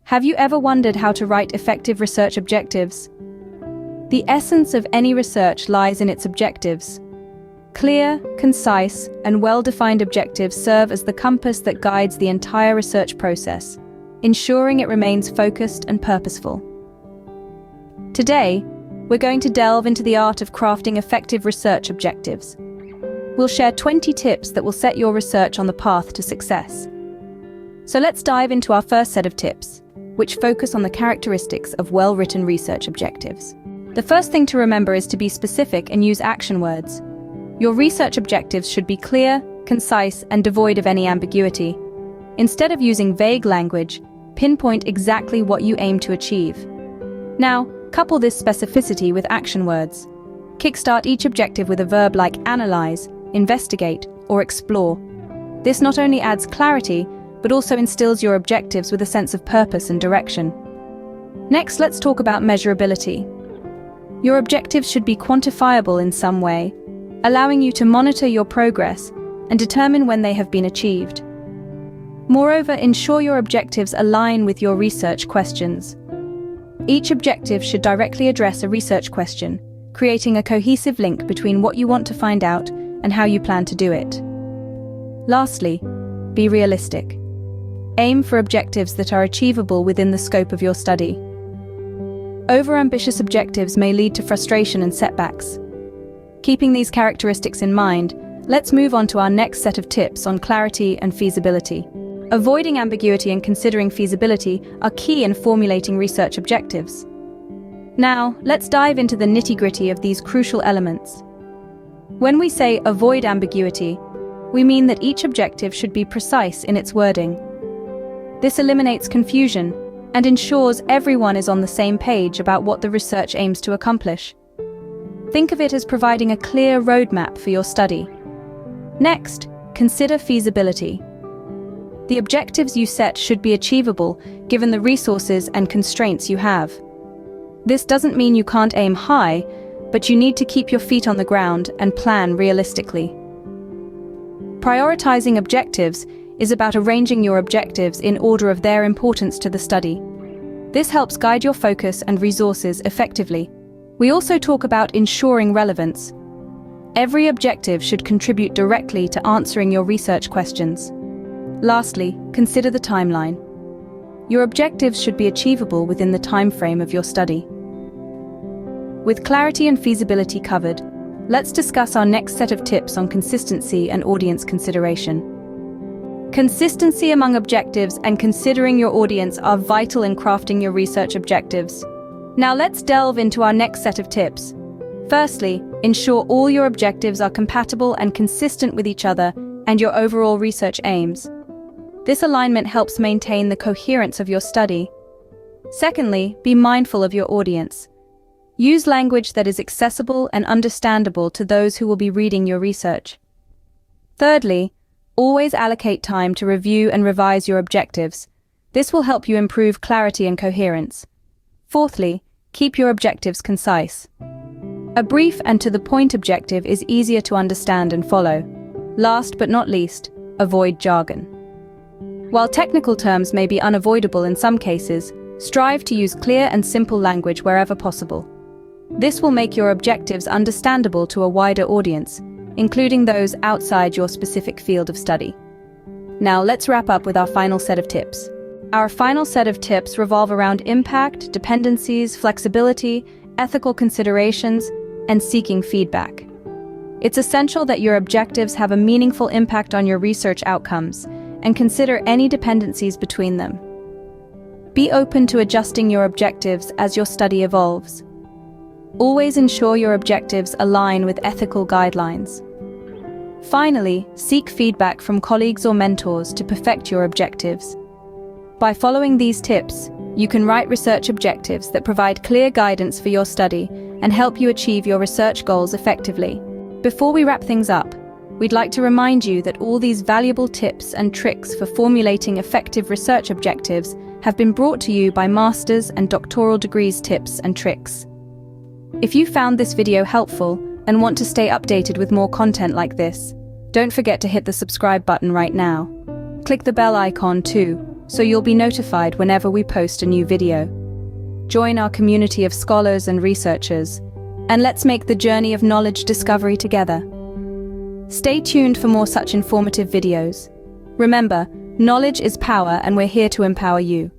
Have you ever wondered how to write effective research objectives? The essence of any research lies in its objectives. Clear, concise, and well-defined objectives serve as the compass that guides the entire research process, ensuring it remains focused and purposeful. Today, we're going to delve into the art of crafting effective research objectives. We'll share 20 tips that will set your research on the path to success. So let's dive into our first set of tips, which focus on the characteristics of well-written research objectives. The first thing to remember is to be specific and use action words. Your research objectives should be clear, concise, and devoid of any ambiguity. Instead of using vague language, pinpoint exactly what you aim to achieve. Now, couple this specificity with action words. Kickstart each objective with a verb like analyze, investigate, or explore. This not only adds clarity, but also instills your objectives with a sense of purpose and direction. Next, let's talk about measurability. Your objectives should be quantifiable in some way, allowing you to monitor your progress and determine when they have been achieved. Moreover, ensure your objectives align with your research questions. Each objective should directly address a research question, creating a cohesive link between what you want to find out and how you plan to do it. Lastly, be realistic. Aim for objectives that are achievable within the scope of your study. Overambitious objectives may lead to frustration and setbacks. Keeping these characteristics in mind, let's move on to our next set of tips on clarity and feasibility. Avoiding ambiguity and considering feasibility are key in formulating research objectives. Now, let's dive into the nitty-gritty of these crucial elements. When we say avoid ambiguity, we mean that each objective should be precise in its wording. This eliminates confusion and ensures everyone is on the same page about what the research aims to accomplish. Think of it as providing a clear roadmap for your study. Next, consider feasibility. The objectives you set should be achievable given the resources and constraints you have. This doesn't mean you can't aim high, but you need to keep your feet on the ground and plan realistically. Prioritizing objectives is about arranging your objectives in order of their importance to the study. This helps guide your focus and resources effectively. We also talk about ensuring relevance. Every objective should contribute directly to answering your research questions. Lastly, consider the timeline. Your objectives should be achievable within the time frame of your study. With clarity and feasibility covered, let's discuss our next set of tips on consistency and audience consideration. Consistency among objectives and considering your audience are vital in crafting your research objectives. Now let's delve into our next set of tips. Firstly, ensure all your objectives are compatible and consistent with each other and your overall research aims. This alignment helps maintain the coherence of your study. Secondly, be mindful of your audience. Use language that is accessible and understandable to those who will be reading your research. Thirdly, always allocate time to review and revise your objectives. This will help you improve clarity and coherence. Fourthly, keep your objectives concise. A brief and to-the-point objective is easier to understand and follow. Last but not least, avoid jargon. While technical terms may be unavoidable in some cases, strive to use clear and simple language wherever possible. This will make your objectives understandable to a wider audience, including those outside your specific field of study. Now let's wrap up with our final set of tips. Our final set of tips revolve around impact, dependencies, flexibility, ethical considerations, and seeking feedback. It's essential that your objectives have a meaningful impact on your research outcomes, and consider any dependencies between them. Be open to adjusting your objectives as your study evolves. Always ensure your objectives align with ethical guidelines. Finally, seek feedback from colleagues or mentors to perfect your objectives. By following these tips, you can write research objectives that provide clear guidance for your study and help you achieve your research goals effectively. Before we wrap things up, we'd like to remind you that all these valuable tips and tricks for formulating effective research objectives have been brought to you by master's and doctoral degrees tips and tricks. If you found this video helpful and want to stay updated with more content like this, don't forget to hit the subscribe button right now. Click the bell icon too, so you'll be notified whenever we post a new video. Join our community of scholars and researchers, and let's make the journey of knowledge discovery together. Stay tuned for more such informative videos. Remember, knowledge is power, and we're here to empower you.